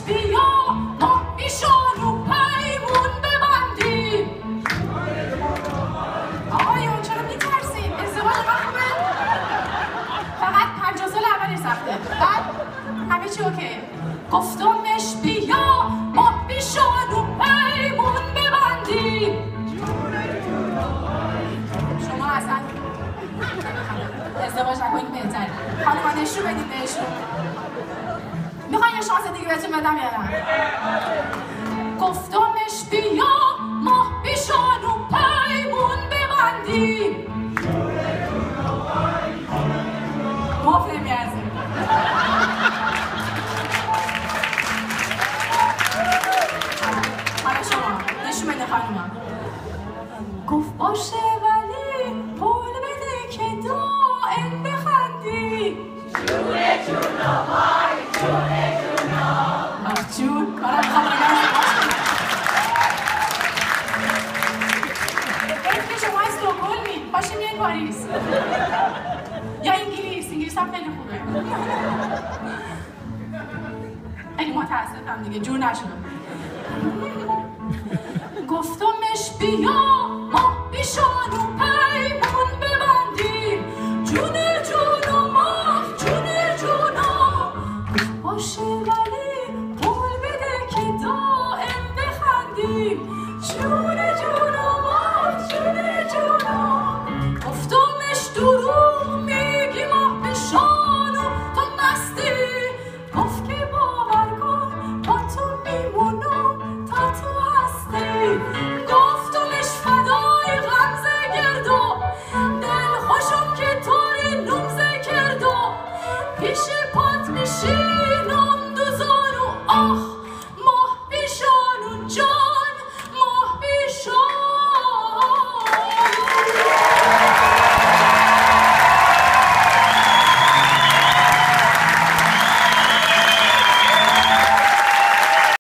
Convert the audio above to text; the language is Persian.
بیا ما ایشانو پیمون ببندیم. آقایون چرا میترسیم؟ ازدواج خوبه؟ فقط 50 سال اولش سخته، بعد همه چی اوکی. گفتمش بیا ما ایشانو پیمون ببندیم. شما اصلا ازدواج نکنید بهتره. حالا ما نشون بدیم بهشون. میخوای یه شانس دیگه بهتون بدم یا نه؟ گفتمش بیا ما ایشانو پیمون ببندیم. مفت نمیارزیم. حالا شما نشون بده خانوما. گفت باشه ولی پول بده که دائم بخندی. جونه جونا وای جونه جونا. آخ جون کارم میخوام بگم باشه که شما استکهلمی پاشیم بیاین پاریس یا انگلیس هم خیلی خوبه. خیلی متاسفم دیگه جور نشدم. گفتمش بیا ما ایشانو پیمون ببندیم. جونه جونا ما جونه جونا. باشه ولی پول بده که دائم بخندیم. جونه جونا ما جونه جونا. گفتمش دروغ میگی ما ایشانو تو مستی. گفت که باور کن با تو میمونم تا تو هستی. گفتمش فدای غمزه گردو دل خوشم که توی نمزه کردو پیش پات میشی